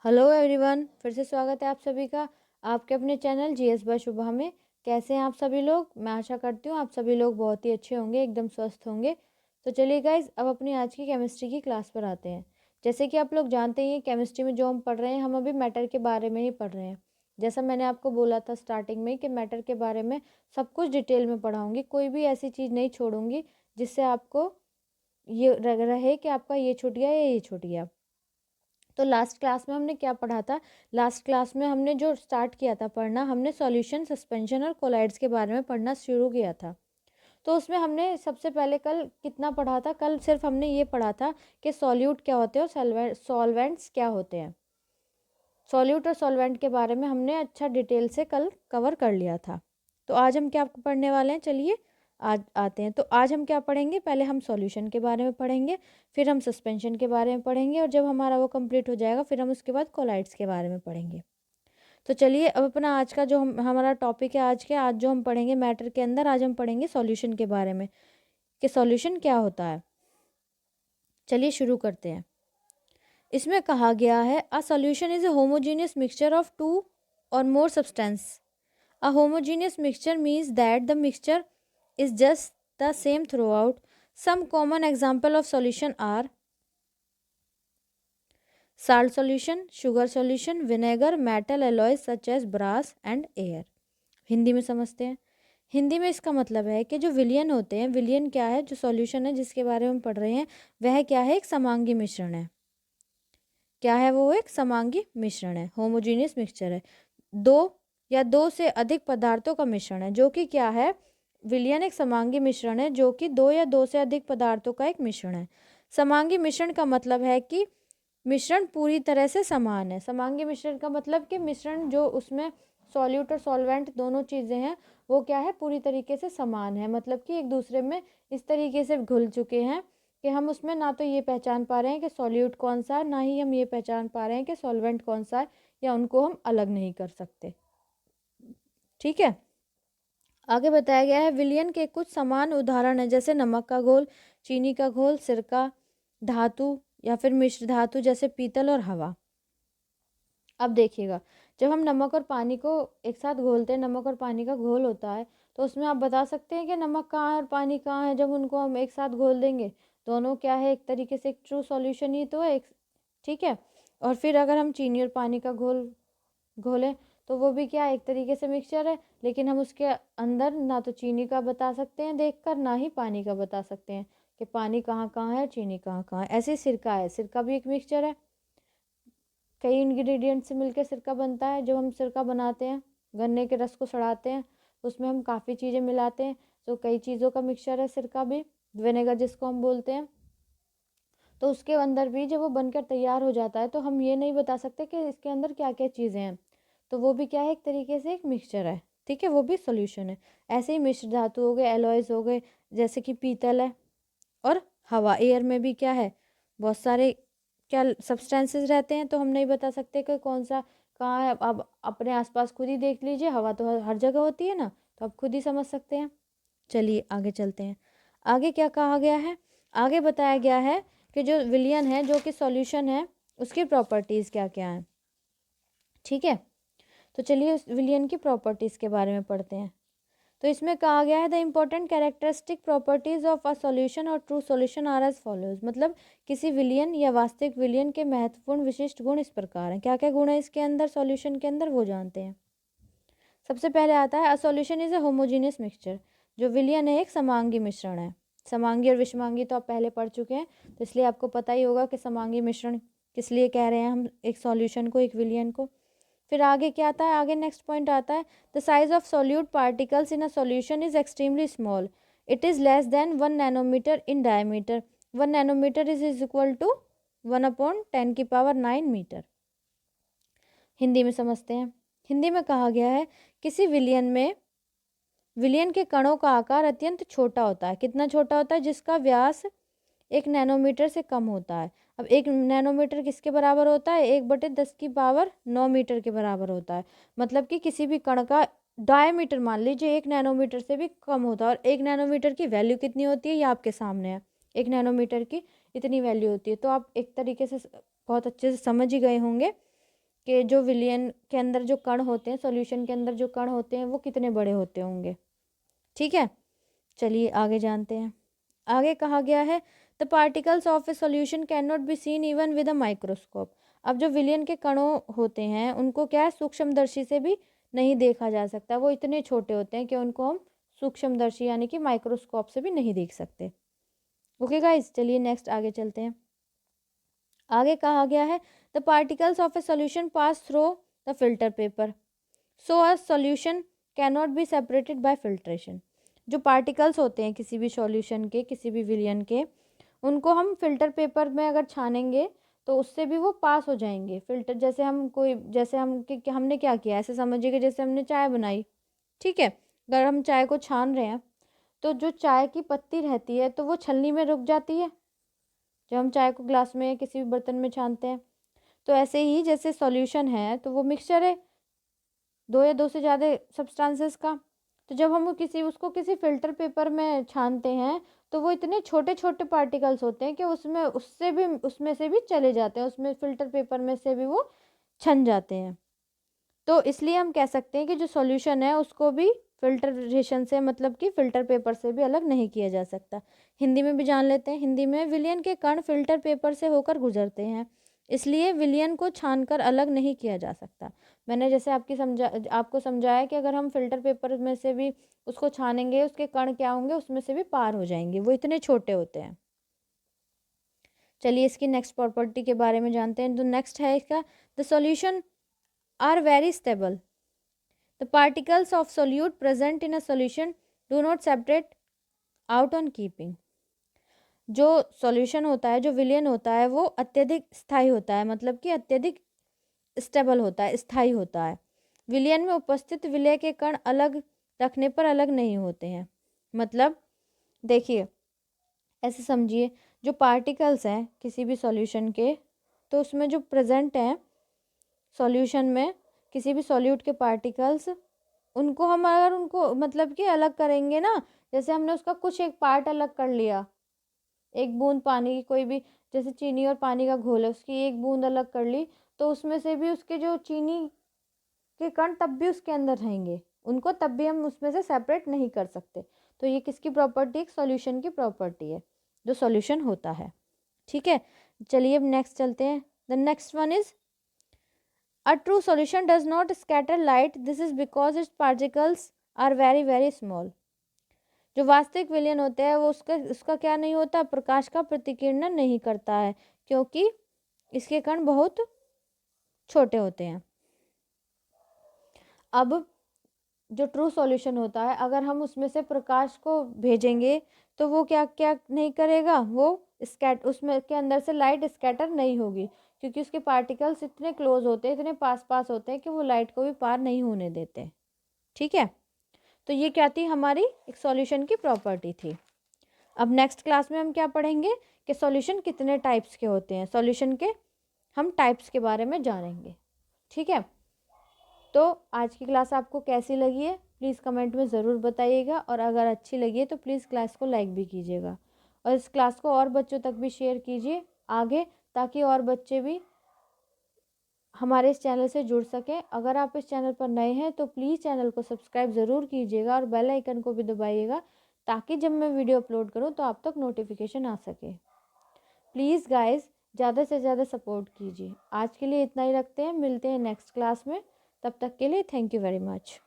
Hello everyone, फिर से स्वागत है आप सभी का आपके अपने चैनल जीएस बाय शुभा में। कैसे हैं आप सभी लोग? मैं आशा करती हूँ आप सभी लोग बहुत ही अच्छे होंगे, एकदम स्वस्थ होंगे। तो चलिए गाइज, अब अपनी आज की केमिस्ट्री की क्लास पर आते हैं। जैसे कि आप लोग जानते ही हैं, केमिस्ट्री में जो हम पढ़ रहे हैं, हम अभी मैटर के बारे में ही पढ़ रहे हैं। जैसा मैंने आपको बोला था स्टार्टिंग में कि मैटर के बारे में सब कुछ डिटेल में पढ़ाऊँगी, कोई भी ऐसी चीज़ नहीं छोड़ूंगी जिससे आपको ये रहे कि आपका ये छूट गया या ये छूट गया। तो लास्ट क्लास में हमने क्या पढ़ा था? लास्ट क्लास में हमने जो स्टार्ट किया था पढ़ना, हमने सॉल्यूशन, सस्पेंशन और कोलाइड्स के बारे में पढ़ना शुरू किया था। तो उसमें हमने सबसे पहले कल कितना पढ़ा था? कल सिर्फ हमने ये पढ़ा था कि सॉल्यूट क्या होते हैं और सॉल्वेंट्स क्या होते हैं। सॉल्यूट और सॉल्वेंट के बारे में हमने अच्छा डिटेल से कल कवर कर लिया था। तो आज हम क्या पढ़ने वाले हैं? चलिए आज आते हैं। तो आज हम क्या पढ़ेंगे? पहले हम सॉल्यूशन के बारे में पढ़ेंगे, फिर हम सस्पेंशन के बारे में पढ़ेंगे, और जब हमारा वो कंप्लीट हो जाएगा फिर हम उसके बाद कोलाइड्स के बारे में पढ़ेंगे। तो चलिए, अब अपना आज का जो हमारा टॉपिक है आज जो हम पढ़ेंगे मैटर के अंदर, आज हम पढ़ेंगे सॉल्यूशन के बारे में कि सॉल्यूशन क्या होता है। चलिए शुरू करते हैं। इसमें कहा गया है a solution is a homogeneous mixture of two और more substance. A homogeneous mixture means that the mixture is just the same throughout. Some common example of solution are salt solution, sugar solution, vinegar, metal alloys such as brass and air. Hindi में समझते हैं। हिंदी में इसका मतलब है कि जो विलियन होते हैं, विलियन क्या है? जो सॉल्यूशन है जिसके बारे में हम पढ़ रहे हैं वह क्या है? एक समांगी मिश्रण है। क्या है वो? एक समांगी मिश्रण है, होमोजीनियस मिक्सचर है। दो या दो से अधिक पदार्थों का मिश्रण है, जो कि क्या है? विलयन एक समांगी मिश्रण है जो कि दो या दो से अधिक पदार्थों का एक मिश्रण है। समांगी मिश्रण का मतलब है कि मिश्रण पूरी तरह से समान है। समांगी मिश्रण का मतलब कि मिश्रण जो उसमें सॉल्यूट और सॉल्वेंट दोनों चीज़ें हैं वो क्या है? पूरी तरीके से समान है। मतलब कि एक दूसरे में इस तरीके से घुल चुके हैं कि हम उसमें ना तो ये पहचान पा रहे हैं कि सॉल्यूट कौन सा है, ना ही हम ये पहचान पा रहे हैं कि सॉल्वेंट कौन सा है, या उनको हम अलग नहीं कर सकते। ठीक है। आगे बताया गया है विलयन के कुछ समान उदाहरण है, जैसे नमक का घोल, चीनी का घोल, सिरका, धातु या फिर मिश्र धातु जैसे पीतल और हवा। अब देखिएगा, जब हम नमक और पानी को एक साथ घोलते हैं, नमक और पानी का घोल होता है, तो उसमें आप बता सकते हैं कि नमक कहाँ है और पानी कहाँ है? जब उनको हम एक साथ घोल देंगे, दोनों क्या है? एक तरीके से एक ट्रू सॉल्यूशन ही तो है एक। ठीक है। और फिर अगर हम चीनी और पानी का घोल घोलें तो वो भी क्या? एक तरीके से मिक्सचर है, लेकिन हम उसके अंदर ना तो चीनी का बता सकते हैं देखकर, ना ही पानी का बता सकते हैं कि पानी कहाँ कहाँ है, चीनी कहाँ कहाँ है। ऐसे ही सिरका है, सिरका भी एक मिक्सचर है। कई इंग्रेडिएंट से मिलकर सिरका बनता है। जब हम सिरका बनाते हैं, गन्ने के रस को सड़ाते हैं, उसमें हम काफ़ी चीज़ें मिलाते हैं, तो कई चीज़ों का मिक्सचर है सिरका भी, विनेगर जिसको हम बोलते हैं। तो उसके अंदर भी जब वो बनकर तैयार हो जाता है तो हम ये नहीं बता सकते कि इसके अंदर क्या क्या चीज़ें हैं, तो वो भी क्या है? एक तरीके से एक मिक्सचर है। ठीक है, वो भी सोल्यूशन है। ऐसे ही मिश्र धातु हो गए, एलॉयज हो गए, जैसे कि पीतल है, और हवा, एयर में भी क्या है? बहुत सारे क्या सब्सटेंसेस रहते हैं, तो हम नहीं बता सकते कि कौन सा कहाँ है। अब अपने आसपास खुद ही देख लीजिए, हवा तो हर जगह होती है ना, तो आप खुद ही समझ सकते हैं। चलिए आगे चलते हैं। आगे क्या कहा गया है? आगे बताया गया है कि जो विलियन है, जो कि सॉल्यूशन है, उसकी प्रॉपर्टीज़ क्या क्या हैं। ठीक है। तो चलिए उस विलियन की प्रॉपर्टीज़ के बारे में पढ़ते हैं। तो इसमें कहा गया है the important characteristic properties of a solution और true solution are as follows. मतलब किसी विलियन या वास्तविक विलियन के महत्वपूर्ण विशिष्ट गुण इस प्रकार हैं। क्या क्या गुण है इसके अंदर, सॉल्यूशन के अंदर, वो जानते हैं। सबसे पहले आता है a solution is a homogeneous mixture. जो विलियन है एक समांगी मिश्रण है। समांगी और विषमांगी तो आप पहले पढ़ चुके हैं, तो इसलिए आपको पता ही होगा कि समांगी मिश्रण किस लिए कह रहे हैं हम एक सॉल्यूशन को, एक विलियन को। फिर आगे क्या आता है? आगे नेक्स्ट पॉइंट आता है the size of solute particles in a solution is extremely small. It is less than 1 nanometre in diameter. 1 nanometre is equal to 1/10⁹मीटर। हिंदी में समझते हैं। हिंदी में कहा गया है किसी विलियन के कणों का आकार अत्यंत छोटा होता है। कितना छोटा होता है? जिसका व्यास 1 नैनोमीटर से कम होता है। अब 1 नैनोमीटर किसके बराबर होता है? 1/10⁹ के बराबर होता है। मतलब कि किसी भी कण का डायमीटर मान लीजिए 1 नैनोमीटर से भी कम होता है। और 1 नैनोमीटर की वैल्यू कितनी होती है? ये आपके सामने है। 1 नैनोमीटर की इतनी वैल्यू होती है। तो आप एक तरीके से बहुत अच्छे से समझ ही गए होंगे कि जो विलियन के अंदर जो कण होते हैं, सॉल्यूशन के अंदर जो कण होते हैं वो कितने बड़े होते होंगे। ठीक है, चलिए आगे जानते हैं। आगे कहा गया है the particles of A solution can not be seen even with a microscope. अब जो विलियन के कणों होते हैं उनको क्या है, सूक्ष्मदर्शी से भी नहीं देखा जा सकता। वो इतने छोटे होते हैं कि उनको हम सूक्ष्मदर्शी यानी कि माइक्रोस्कोप से भी नहीं देख सकते। ओके गाइस, चलिए नेक्स्ट आगे चलते हैं। आगे कहा गया है the particles of A solution pass through the filter paper so a solution can not be separated by filtration. जो पार्टिकल्स होते हैं किसी भी सॉल्यूशन के, किसी भी विलियन के, उनको हम फिल्टर पेपर में अगर छानेंगे तो उससे भी वो पास हो जाएंगे। फिल्टर जैसे हम कोई, जैसे हम कि हमने क्या किया, ऐसे समझिए कि जैसे हमने चाय बनाई, ठीक है, अगर हम चाय को छान रहे हैं तो जो चाय की पत्ती रहती है तो वो छलनी में रुक जाती है जब हम चाय को ग्लास में किसी भी बर्तन में छानते हैं। तो ऐसे ही जैसे सॉल्यूशन है तो वो मिक्सचर है दो या दो से ज़्यादा सब्सटेंसेस का। तो जब हम उसको किसी फिल्टर पेपर में छानते हैं तो वो इतने छोटे छोटे पार्टिकल्स होते हैं कि उसमें से भी चले जाते हैं, उसमें फिल्टर पेपर में से भी वो छन जाते हैं। तो इसलिए हम कह सकते हैं कि जो सॉल्यूशन है उसको भी फिल्टरेशन से, मतलब कि फिल्टर पेपर से भी अलग नहीं किया जा सकता। हिंदी में भी जान लेते हैं। हिंदी में विलियन के कण फिल्टर पेपर से होकर गुजरते हैं, इसलिए विलियन को छानकर अलग नहीं किया जा सकता। मैंने जैसे आपको समझाया कि अगर हम फिल्टर पेपर में से भी उसको छानेंगे, उसके कण क्या होंगे, उसमें से भी पार हो जाएंगे, वो इतने छोटे होते हैं। चलिए इसकी नेक्स्ट प्रॉपर्टी के बारे में जानते हैं। तो नेक्स्ट है इसका the solution are very stable. The particles of solute present in a solution do not separate out on keeping। जो सॉल्यूशन होता है, जो विलियन होता है, वो अत्यधिक स्थायी होता है, मतलब कि अत्यधिक स्टेबल होता है, स्थायी होता है। विलियन में उपस्थित विलय के कण अलग रखने पर अलग नहीं होते हैं। मतलब देखिए, ऐसे समझिए, जो पार्टिकल्स हैं किसी भी सॉल्यूशन के, तो उसमें जो प्रेजेंट हैं सॉल्यूशन में, किसी भी सॉल्यूट के पार्टिकल्स, उनको हम अगर उनको मतलब कि अलग करेंगे ना, जैसे हमने उसका कुछ एक पार्ट अलग कर लिया, एक बूंद पानी की कोई भी, जैसे चीनी और पानी का घोल है, उसकी एक बूंद अलग कर ली, तो उसमें से भी उसके जो चीनी के कण तब भी उसके अंदर रहेंगे, उनको तब भी हम उसमें से सेपरेट नहीं कर सकते। तो ये किसकी प्रॉपर्टी, एक सॉल्यूशन की प्रॉपर्टी है, जो सॉल्यूशन होता है। ठीक है, चलिए अब नेक्स्ट चलते हैं। The next one is a true solution does not scatter light. This is because its particles are very very small। जो वास्तविक विलयन होता है वो उसका क्या नहीं होता, प्रकाश का प्रतिकिरण नहीं करता है, क्योंकि इसके कण बहुत छोटे होते हैं। अब जो ट्रू सॉल्यूशन होता है, अगर हम उसमें से प्रकाश को भेजेंगे तो वो क्या क्या नहीं करेगा, वो उसमें के अंदर से लाइट स्कैटर नहीं होगी, क्योंकि उसके पार्टिकल्स इतने क्लोज होते हैं, इतने पास पास होते हैं कि वो लाइट को भी पार नहीं होने देते। ठीक है, तो ये क्या थी, हमारी एक सॉल्यूशन की प्रॉपर्टी थी। अब नेक्स्ट क्लास में हम क्या पढ़ेंगे कि सॉल्यूशन कितने टाइप्स के होते हैं, सॉल्यूशन के हम टाइप्स के बारे में जानेंगे। ठीक है, तो आज की क्लास आपको कैसी लगी है प्लीज़ कमेंट में ज़रूर बताइएगा, और अगर अच्छी लगी है तो प्लीज़ क्लास को लाइक भी कीजिएगा, और इस क्लास को और बच्चों तक भी शेयर कीजिए आगे, ताकि और बच्चे भी हमारे इस चैनल से जुड़ सकें। अगर आप इस चैनल पर नए हैं तो प्लीज़ चैनल को सब्सक्राइब ज़रूर कीजिएगा और बेल आइकन को भी दबाइएगा, ताकि जब मैं वीडियो अपलोड करूं तो आप तक नोटिफिकेशन आ सके। प्लीज़ गाइस, ज़्यादा से ज़्यादा सपोर्ट कीजिए। आज के लिए इतना ही रखते हैं, मिलते हैं नेक्स्ट क्लास में, तब तक के लिए थैंक यू वेरी मच।